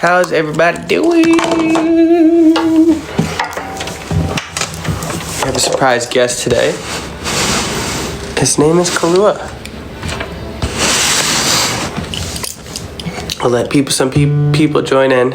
How's everybody doing? We have a surprise guest today. His name is Kalua. We'll let some people join in.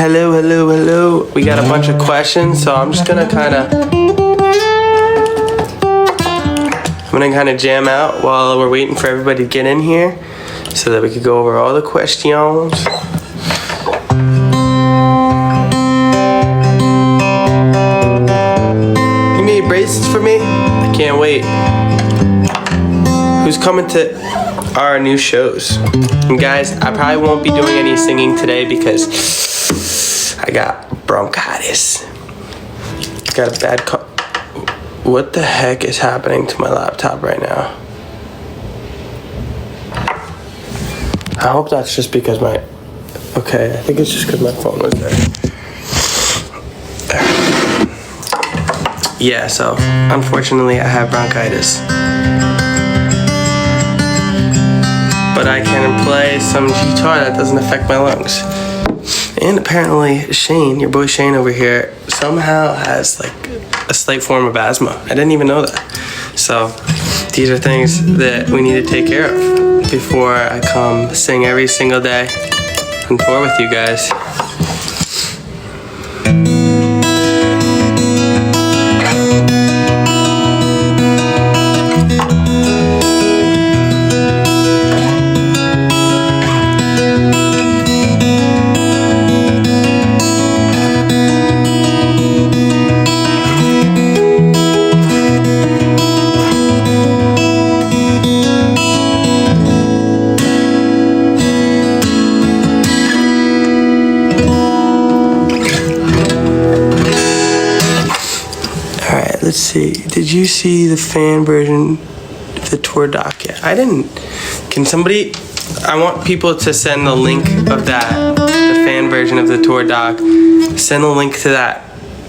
Hello. We got a bunch of questions, so I'm just gonna kind of jam out while we're waiting for everybody to get in here so that we could go over all the questions. You made bracelets for me? I can't wait. Who's coming to our new shows? And guys, I probably won't be doing any singing today because I got bronchitis. Got a bad cough. What the heck is happening to my laptop right now? I hope that's just because my... Okay, I think it's just because my phone was there. Yeah, so unfortunately I have bronchitis. But I can play some guitar that doesn't affect my lungs. And apparently Shane, your boy Shane over here, somehow has like a slight form of asthma. I didn't even know that. So these are things that we need to take care of before I come sing every single day and tour with you guys. Let's see. Did you see the fan version of the tour doc yet? I didn't. Can somebody... I want people to send the link of that, the fan version of the tour doc. Send the link to that.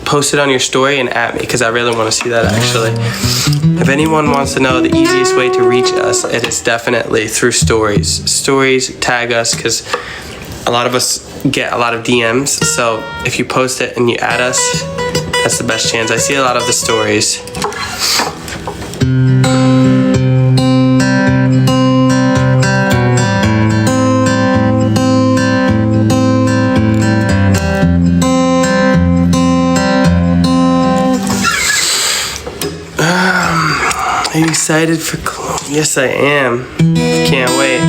Post it on your story and at me, because I really want to see that, actually. If anyone wants to know the easiest way to reach us, it is definitely through stories. Stories, tag us, because a lot of us get a lot of DMs. So if you post it and you add us, that's the best chance. I see a lot of the stories. Are you excited for Cologne? Yes, I am. Can't wait.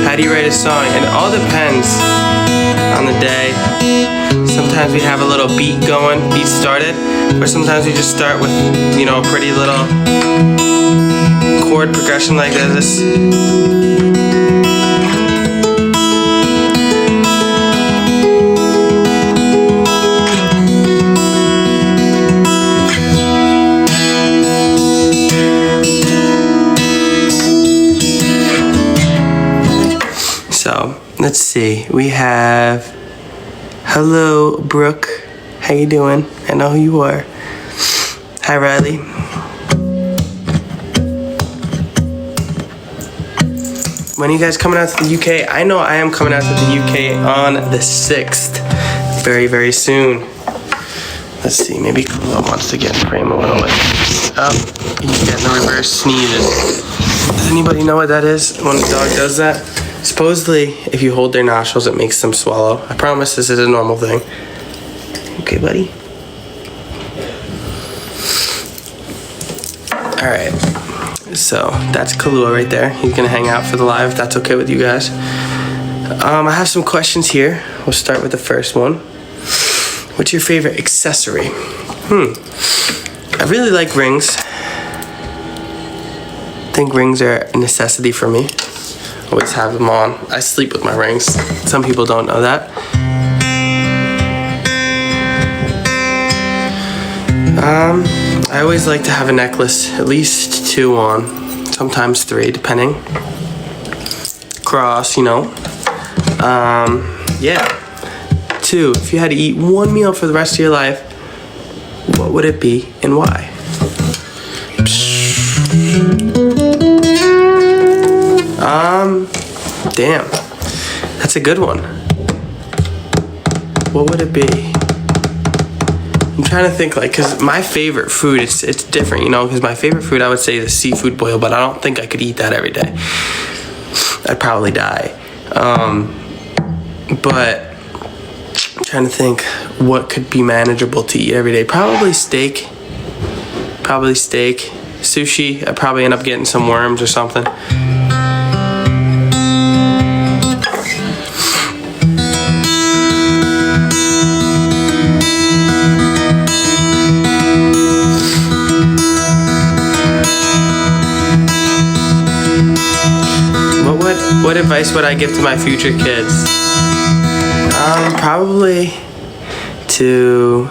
How do you write a song? It all depends on the day. Sometimes we have a little beat going, beat started, or sometimes we just start with, you know, a pretty little chord progression like this. So let's see. We have hello Brooke. How you doing? I know who you are. Hi Riley. When are you guys coming out to the UK? I know I am coming out to the UK on the 6th. Very, very soon. Let's see, maybe Chloe wants to get in frame a little bit. Oh, he's getting the reverse sneezes. Does anybody know what that is when the dog does that? Supposedly, if you hold their nostrils, it makes them swallow. I promise this is a normal thing. Okay, buddy? Alright. So that's Kahlua right there. He's gonna hang out for the live, if that's okay with you guys. I have some questions here. We'll start with the first one. What's your favorite accessory? I really like rings. I think rings are a necessity for me. Always have them on. I sleep with my rings. Some people don't know that. I always like to have a necklace, at least 2 on, sometimes 3, depending. Cross, you know. Yeah. 2, if you had to eat one meal for the rest of your life, what would it be and why? Damn. That's a good one. What would it be? I'm trying to think, like, because my favorite food, it's different, you know, because my favorite food, I would say, is seafood boil, but I don't think I could eat that every day. I'd probably die. But I'm trying to think what could be manageable to eat every day. Probably steak. Sushi, I'd probably end up getting some worms or something. What advice would I give to my future kids? Probably to...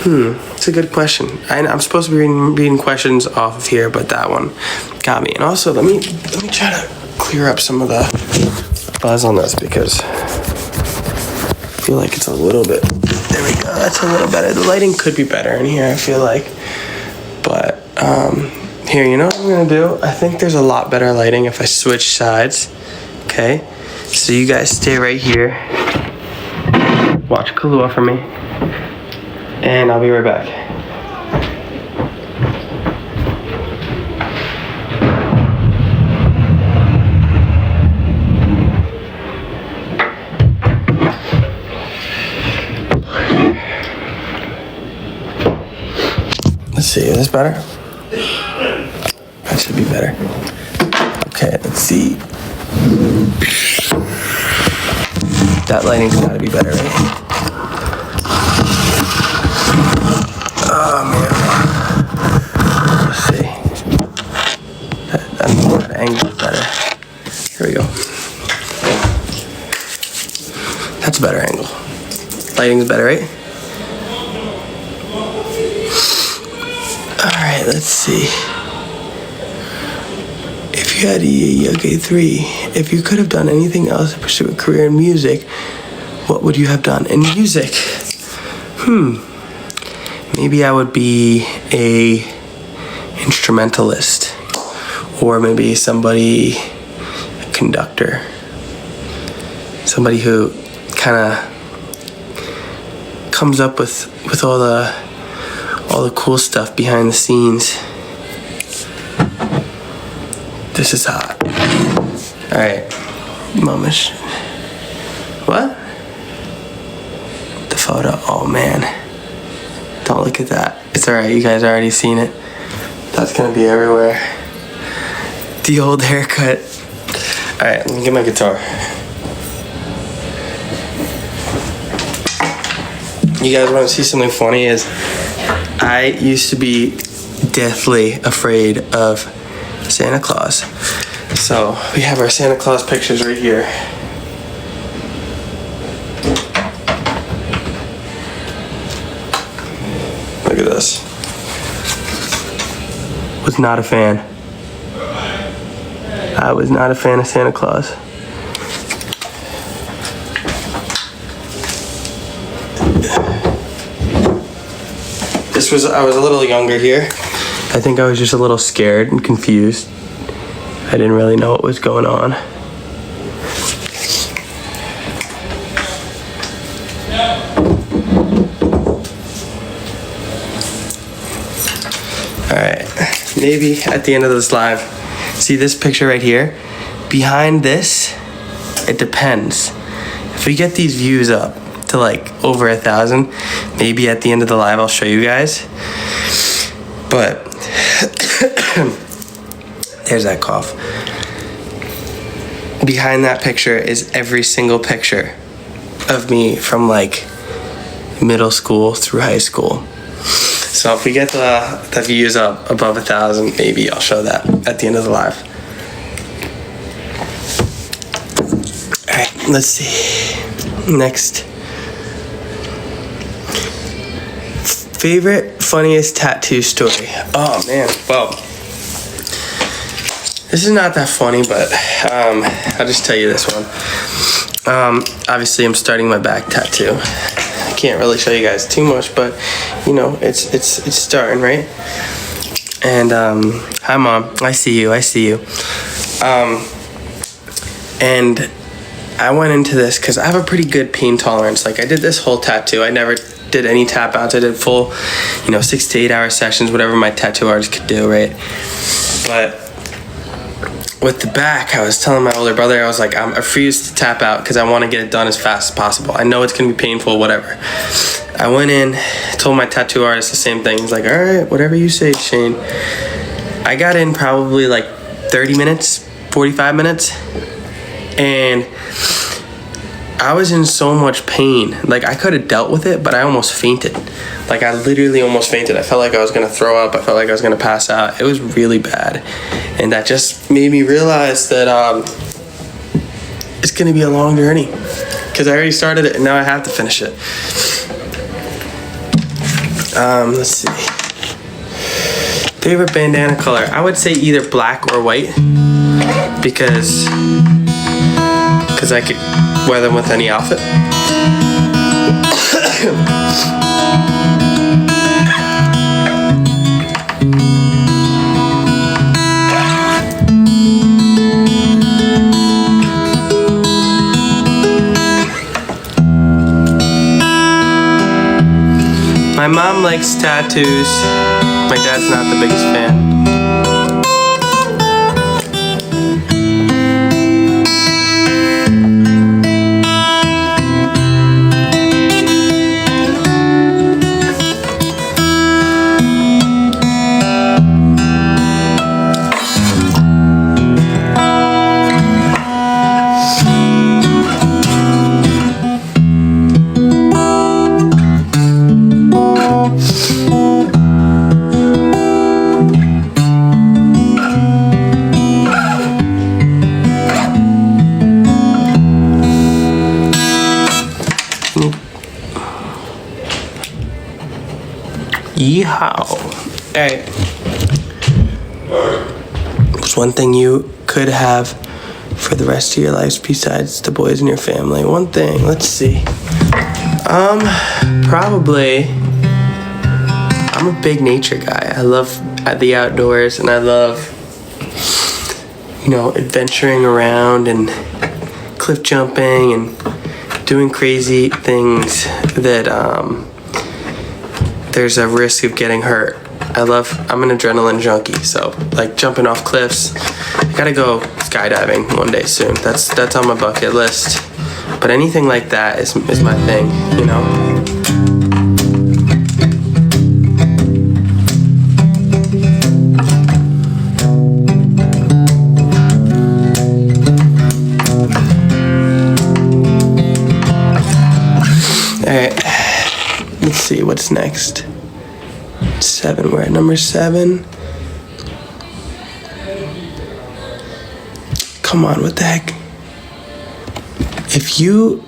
it's a good question. I'm supposed to be reading questions off of here, but that one got me. And also, let me try to clear up some of the buzz on this, because I feel like it's a little bit... There we go, that's a little better. The lighting could be better in here, I feel like. But, here, you know what I'm gonna do? I think there's a lot better lighting if I switch sides. Okay? So you guys stay right here. Watch Kahlua for me. And I'll be right back. Let's see, is this better? That should be better. Okay, let's see. That lighting's gotta be better, right? Oh man. Let's see. That angle's better. Here we go. That's a better angle. Lighting's better, right? Alright, let's see. If you had okay, 3. If you could have done anything else to pursue a career in music, what would you have done in music? Maybe I would be a instrumentalist, or maybe a conductor, somebody who kind of comes up with all the cool stuff behind the scenes. This is hot. All right, Momish. What? The photo. Oh man. Don't look at that. It's all right. You guys already seen it. That's gonna be everywhere. The old haircut. All right, let me get my guitar. You guys want to see something funny? Is I used to be deathly afraid of Santa Claus. So we have our Santa Claus pictures right here. Look at this. Was not a fan. I was not a fan of Santa Claus. I was a little younger here. I think I was just a little scared and confused. I didn't really know what was going on. Alright, maybe at the end of this live, see this picture right here? Behind this, it depends. If we get these views up to like over 1,000, maybe at the end of the live I'll show you guys. But There's that cough. Behind that picture is every single picture of me from like middle school through high school. So if we get the views up above 1,000, maybe I'll show that at the end of the live. All right, let's see. Next. Favorite, funniest tattoo story. Oh man, well, this is not that funny, but I'll just tell you this one. Obviously, I'm starting my back tattoo. I can't really show you guys too much, but you know, it's starting, right? And hi, Mom. I see you. And I went into this because I have a pretty good pain tolerance. Like I did this whole tattoo. I never did any tap outs. I did full, 6 to 8 hour sessions, whatever my tattoo artist could do, right? But with the back, I was telling my older brother, I was like, I refuse to tap out because I want to get it done as fast as possible. I know it's going to be painful, whatever. I went in, told my tattoo artist the same thing. He's like, all right, whatever you say, Shane. I got in probably like 30 minutes, 45 minutes, and I was in so much pain. Like I could have dealt with it, but I almost fainted. Like I literally almost fainted. I felt like I was gonna throw up. I felt like I was gonna pass out. It was really bad. And that just made me realize that it's gonna be a long journey. Because I already started it and now I have to finish it. Let's see. Favorite bandana color? I would say either black or white. Because I could wear them with any outfit. My mom likes tattoos. My dad's not the biggest fan. Yeehaw. Alright. What's one thing you could have for the rest of your life besides the boys in your family? One thing. Let's see. Probably I'm a big nature guy. I love the outdoors and I love adventuring around and cliff jumping and doing crazy things that there's a risk of getting hurt. I'm an adrenaline junkie, so like jumping off cliffs. I gotta go skydiving one day soon. That's on my bucket list. But anything like that is my thing, Alright. Let's see what's next. 7. We're at number 7. Come on, what the heck? If you're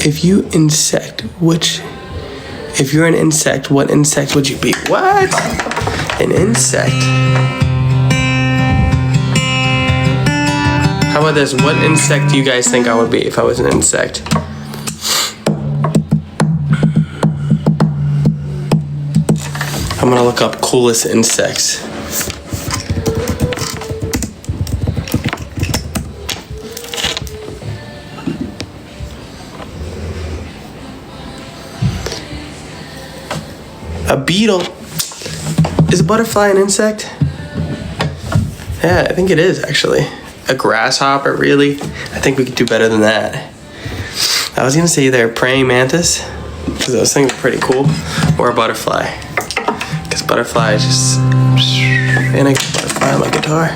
an insect, what insect would you be? What? An insect? How about this? What insect do you guys think I would be if I was an insect? I'm gonna look up coolest insects. A beetle. Is a butterfly an insect? Yeah, I think it is actually. A grasshopper, really? I think we could do better than that. I was gonna say either a praying mantis, because those things are pretty cool, or a butterfly. Butterfly is just, and I get butterfly on my guitar.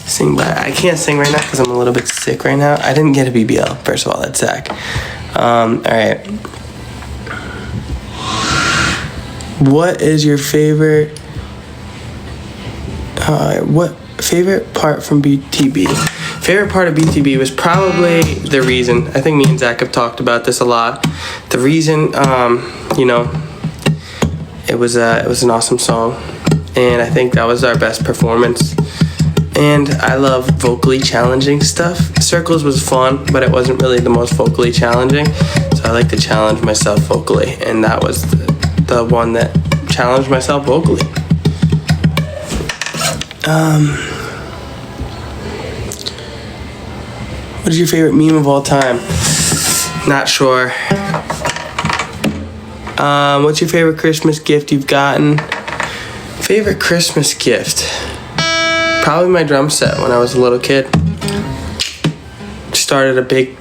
Sing, but I can't sing right now because I'm a little bit sick right now. I didn't get a BBL, first of all, that's Zach. Alright. What is your favorite, what favorite part from BTB? Favorite part of BTB was probably The Reason. I think me and Zach have talked about this a lot. The Reason, you know, it was an awesome song, and I think that was our best performance. And I love vocally challenging stuff. Circles was fun, but it wasn't really the most vocally challenging. So I like to challenge myself vocally, and that was the one that challenged myself vocally. What is your favorite meme of all time? Not sure. What's your favorite Christmas gift you've gotten? Favorite Christmas gift? Probably my drum set when I was a little kid. Started a big,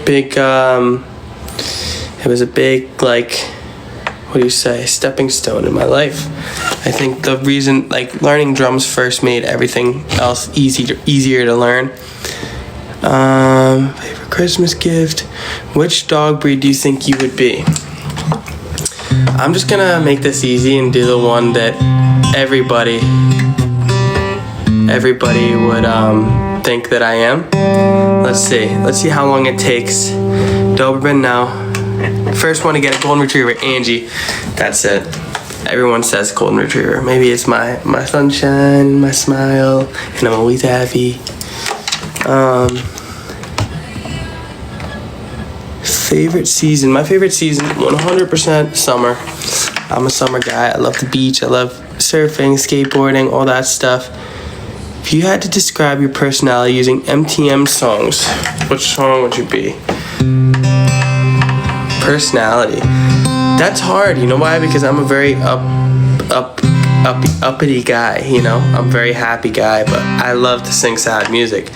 it was a big, like, what do you say, stepping stone in my life. I think the reason, like, learning drums first made everything else easier to learn. Favorite Christmas gift? Which dog breed do you think you would be? I'm just gonna make this easy and do the one that everybody would think that I am. Let's see how long it takes. Doberman, no. First one to get a golden retriever, Angie. That's it. Everyone says golden retriever. Maybe it's my sunshine, my smile, and I'm always happy. Favorite season? My favorite season, 100% summer. I'm a summer guy. I love the beach. I love surfing, skateboarding, all that stuff. If you had to describe your personality using MTM songs, which song would you be? Personality. That's hard. You know why? Because I'm a very uppity guy, you know? I'm a very happy guy, but I love to sing sad music.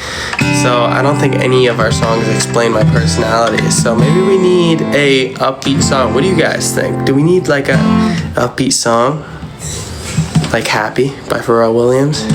So I don't think any of our songs explain my personality. So maybe we need a upbeat song. What do you guys think? Do we need like a upbeat song? Like Happy by Pharrell Williams?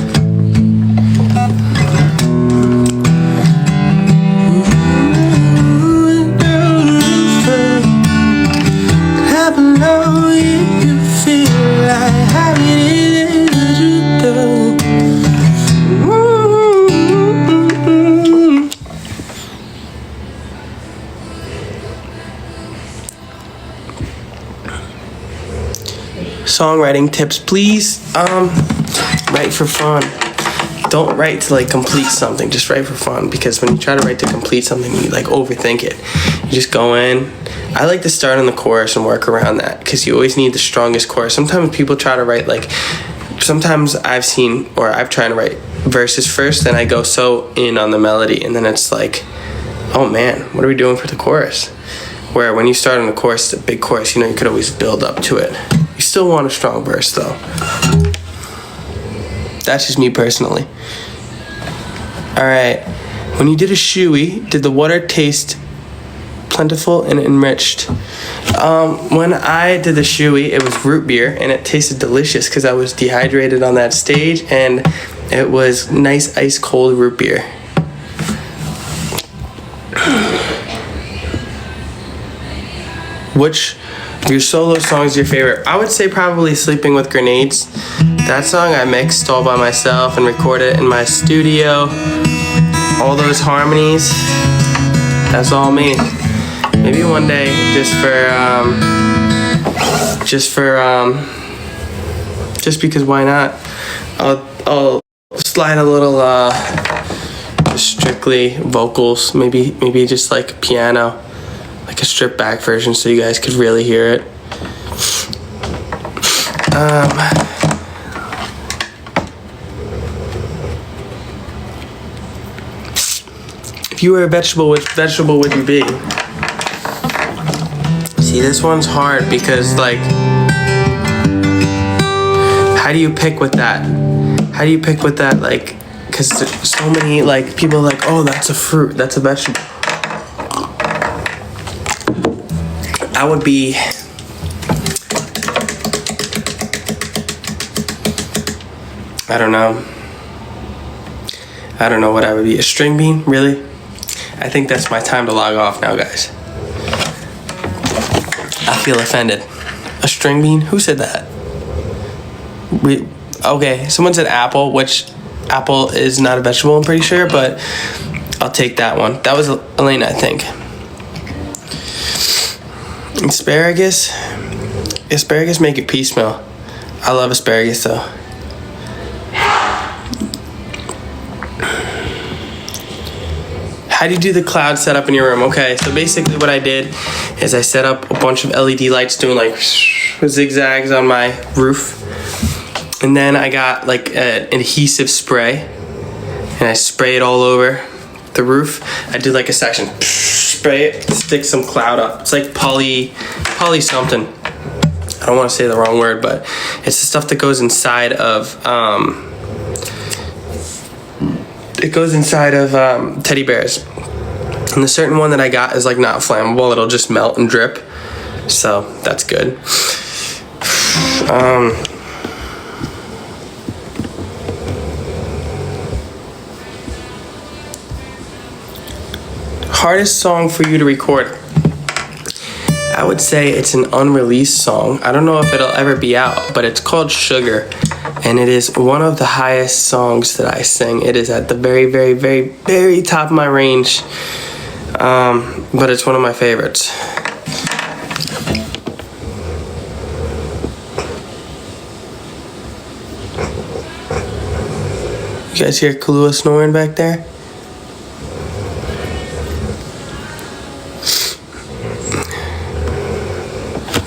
Songwriting tips, please. Write for fun. Don't write to like complete something. Just write for fun, because when you try to write to complete something, you like overthink it. You just go in. I like to start on the chorus and work around that, because you always need the strongest chorus. Sometimes people try to write like, sometimes I've tried to write verses first, then I go so in on the melody, and then it's like, oh man, what are we doing for the chorus? Where when you start on the chorus, it's a big chorus, you know, you could always build up to it. You still want a strong verse though. That's just me personally. Alright, when you did a shoey, did the water taste plentiful and enriched? When I did the shoey, it was root beer, and it tasted delicious because I was dehydrated on that stage, and it was nice ice cold root beer. Which of your solo songs is your favorite? I would say probably Sleeping with Grenades. That song I mixed all by myself and recorded in my studio. All those harmonies, that's all me. Maybe one day, just because why not? I'll slide a little just strictly vocals, maybe just like piano. Like a stripped back version so you guys could really hear it. If you were a vegetable, which vegetable would you be? See, this one's hard because like, how do you pick with that? How do you pick with that? Like, because so many like people are like, oh, that's a fruit, that's a vegetable. I would be... I don't know what I would be. A string bean? Really? I think that's my time to log off now, guys. I feel offended. A string bean? Who said that? Okay, someone said apple, which apple is not a vegetable, I'm pretty sure, but I'll take that one. That was Elena, I think. Asparagus? Asparagus make your pee smell. I love asparagus, though. How do you do the cloud setup in your room? Okay, so basically what I did is I set up a bunch of LED lights doing like zigzags on my roof. And then I got like an adhesive spray and I spray it all over the roof. I did like a section, spray it, stick some cloud up. It's like poly something. I don't want to say the wrong word, but it's the stuff that goes inside of, teddy bears. And the certain one that I got is like not flammable. It'll just melt and drip. So that's good. Hardest song for you to record? I would say it's an unreleased song. I don't know if it'll ever be out, but it's called Sugar. And it is one of the highest songs that I sing. It is at the very, very, very, very top of my range. But it's one of my favorites. You guys hear Kahlua snoring back there?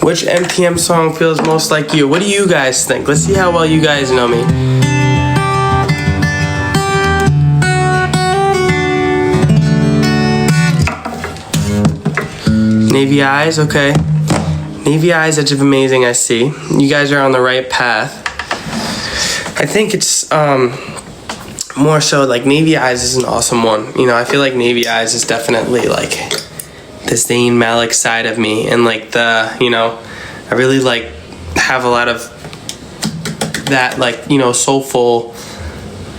Which MTM song feels most like you? What do you guys think? Let's see how well you guys know me. Navy Eyes, okay. Navy Eyes, Edge of Amazing, I see. You guys are on the right path. I think it's more so like Navy Eyes is an awesome one. You know, I feel like Navy Eyes is definitely like the Zayn Malik side of me, and like the, you know, I really like have a lot of that, like, you know, soulful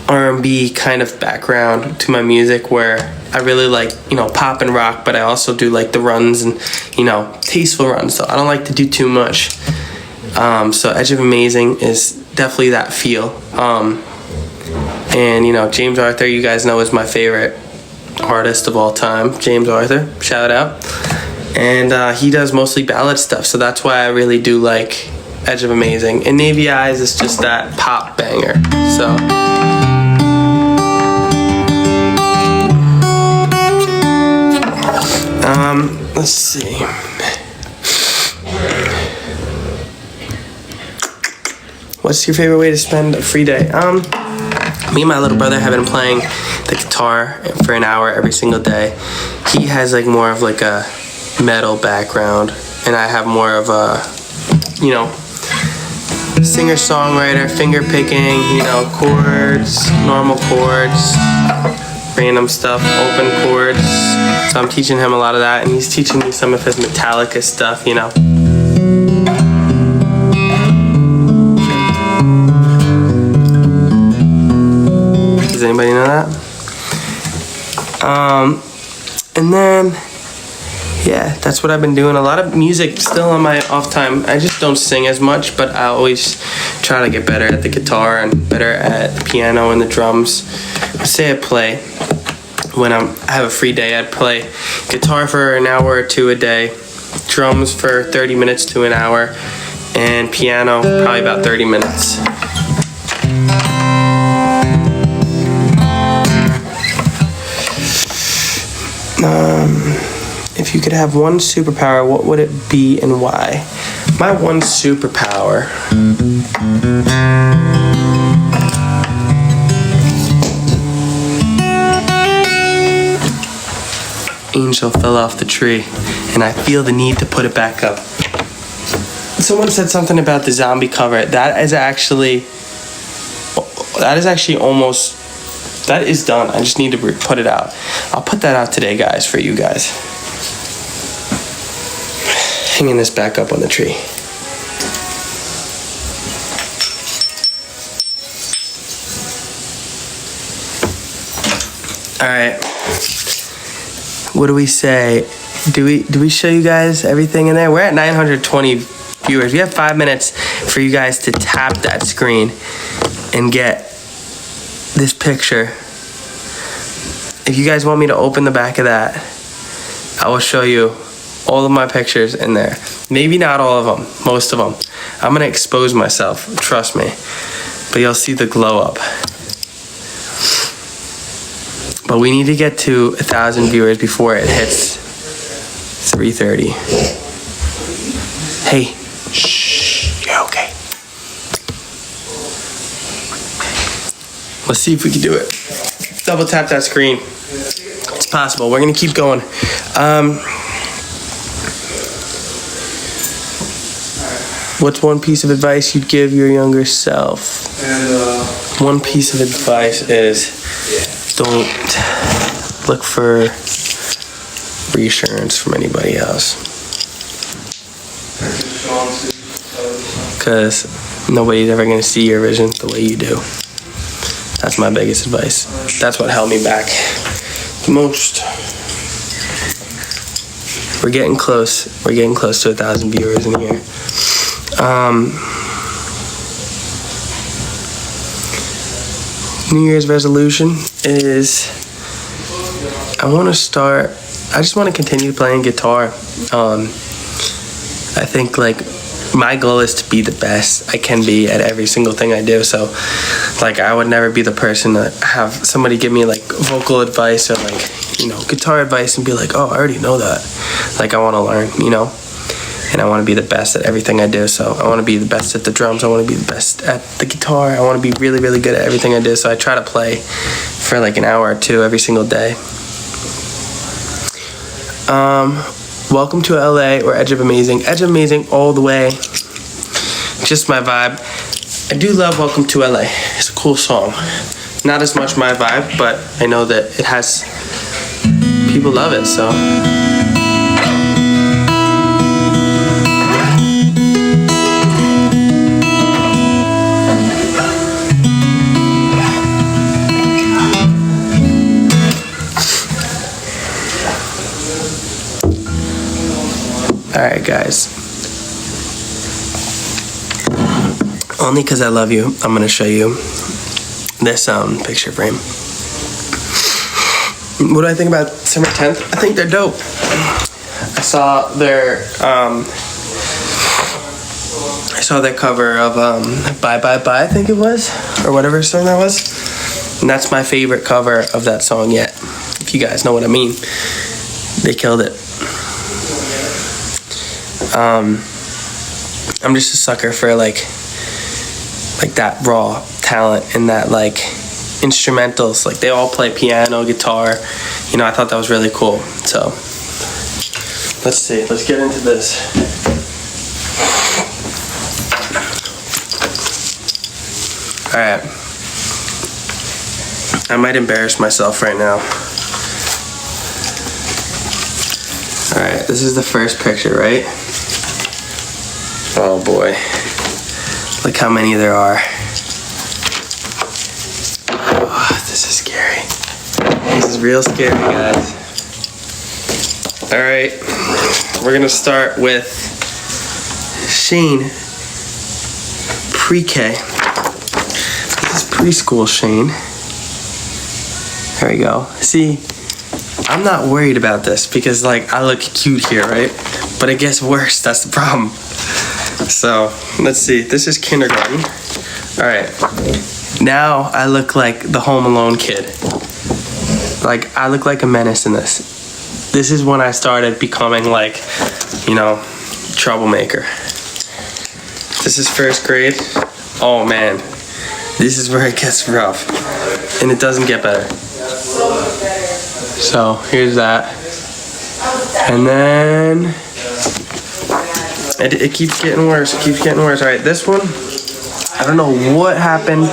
R&B kind of background to my music, where I really like, you know, pop and rock, but I also do like the runs and, you know, tasteful runs, so I don't like to do too much. So Edge of Amazing is definitely that feel. And, you know, James Arthur, you guys know, is my favorite artist of all time. James Arthur, shout out. And he does mostly ballad stuff, so that's why I really do like Edge of Amazing. And Navy Eyes is just that pop banger. So let's see. What's your favorite way to spend a free day? Me and my little brother have been playing the guitar for an hour every single day. He has like more of like a metal background, and I have more of a, you know, singer-songwriter, finger picking, you know, chords, normal chords, random stuff, open chords. So I'm teaching him a lot of that, and he's teaching me some of his Metallica stuff, you know. Does anybody know that? And then, yeah, that's what I've been doing. A lot of music still on my off time. I just don't sing as much, but I always try to get better at the guitar and better at the piano and the drums. Say I play when I have a free day. I'd play guitar for an hour or two a day, drums for 30 minutes to an hour, and piano probably about 30 minutes. If you could have one superpower, what would it be and why? My one superpower. Angel fell off the tree, and I feel the need to put it back up. Someone said something about the zombie cover. That is actually almost, that is done. I just need to put it out. I'll put that out today, guys, for you guys. hanging this back up on the tree. All right. What do we say? Do we show you guys everything in there? We're at 920 viewers. We have 5 minutes for you guys to tap that screen and get this picture. If you guys want me to open the back of that, I will show you all of my pictures in there. Maybe not all of them, most of them. I'm gonna expose myself, trust me. But you'll see the glow up. But we need to get to 1,000 viewers before it hits 3:30. Hey, shh, you're okay. Let's see if we can do it. Double tap that screen. It's possible. We're gonna keep going. What's one piece of advice you'd give your younger self? One piece of advice is don't look for reassurance from anybody else. Because nobody's ever gonna see your vision the way you do. That's my biggest advice. That's what held me back the most. We're getting close. We're getting close to 1,000 viewers in here. New Year's resolution is I just want to continue playing guitar. I think like my goal is to be the best I can be at every single thing I do. So like I would never be the person to have somebody give me like vocal advice or like, you know, guitar advice and be like, oh, I already know that. Like I want to learn, you know, and I want to be the best at everything I do. So I want to be the best at the drums. I want to be the best at the guitar. I want to be really, really good at everything I do. So I try to play for like an hour or two every single day. Welcome to LA or Edge of Amazing. Edge of Amazing all the way. Just my vibe. I do love Welcome to LA. It's a cool song. Not as much my vibe, but I know that it has, people love it, so. Alright guys, only because I love you, I'm going to show you this picture frame. What do I think about December 10th? I think they're dope. I saw their cover of Bye Bye Bye, I think it was, or whatever song that was. And that's my favorite cover of that song yet, if you guys know what I mean. They killed it. I'm just a sucker for like that raw talent and that like instrumentals. Like they all play piano, guitar. You know, I thought that was really cool. So let's see. Let's get into this. All right. I might embarrass myself right now. All right. This is the first picture, right? Oh boy, look how many there are. Oh, this is scary. This is real scary, guys. All right, we're gonna start with Shane, pre-K. This is preschool Shane. There we go. See, I'm not worried about this because like I look cute here, right? But it gets worse, that's the problem. So, let's see. This is kindergarten. All right. Now I look like the Home Alone kid. Like, I look like a menace in this. This is when I started becoming like, you know, troublemaker. This is first grade. Oh, man. This is where it gets rough. And it doesn't get better. So, here's that. And then it keeps getting worse. It keeps getting worse. All right, this one, I don't know what happened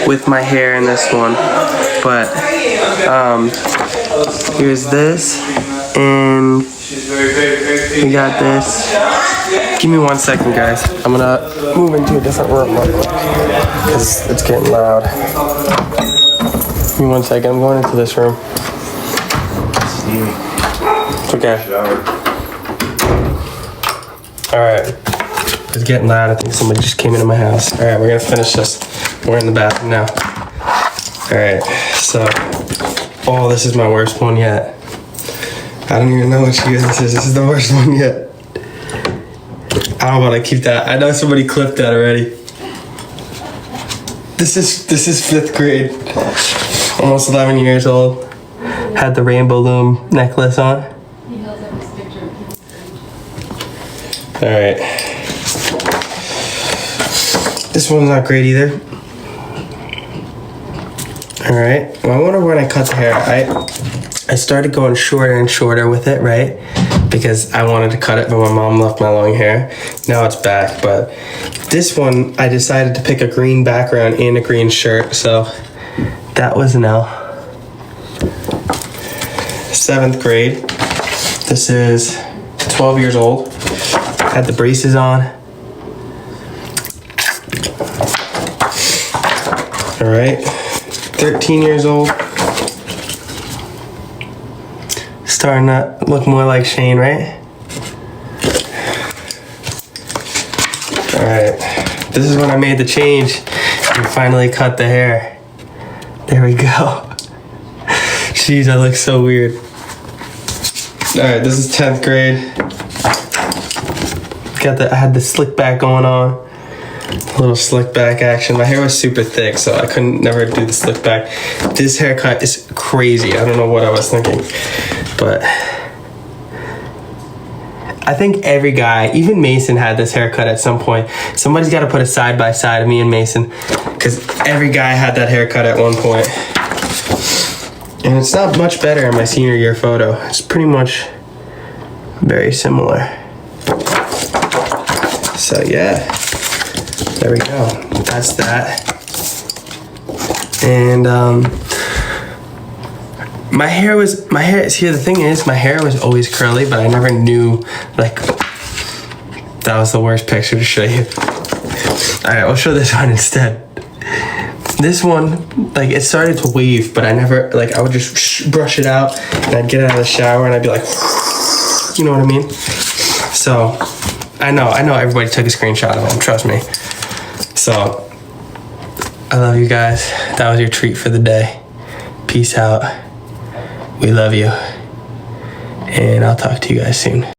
with my hair in this one, but here's this. And we got this. Give me 1 second, guys. I'm gonna move into a different room real quick because it's getting loud. Give me 1 second. I'm going into this room. It's okay. All right. It's getting loud. I think somebody just came into my house. All right, we're gonna finish this. We're in the bathroom now. All right, so, oh, this is my worst one yet. I don't even know which year this is. This is the worst one yet. I don't want to keep that. I know somebody clipped that already. This is 5th grade. Almost 11 years old. Had the rainbow loom necklace on. All right. This one's not great either. All right. Well, I wonder when I cut the hair. I started going shorter and shorter with it, right? Because I wanted to cut it, but my mom left my long hair. Now it's back, but this one, I decided to pick a green background and a green shirt, so that was an L. 7th grade. This is 12 years old. Had the braces on. All right. 13 years old. Starting to look more like Shane, right? All right. This is when I made the change and finally cut the hair. There we go. Jeez, I look so weird. All right, this is 10th grade. I had the slick back going on. A little slick back action. My hair was super thick, so I couldn't never do the slick back. This haircut is crazy. I don't know what I was thinking, but I think every guy, even Mason, had this haircut at some point. Somebody's got to put a side by side of me and Mason, because every guy had that haircut at one point. And it's not much better in my senior year photo. It's pretty much very similar. So yeah, there we go. That's that. And see, the thing is, my hair was always curly, but I never knew, like, that was the worst picture to show you. All right, I'll show this one instead. This one, like, it started to wave, but I never, like, I would just brush it out, and I'd get out of the shower, and I'd be like, you know what I mean? So, I know everybody took a screenshot of them, trust me. So, I love you guys. That was your treat for the day. Peace out. We love you. And I'll talk to you guys soon.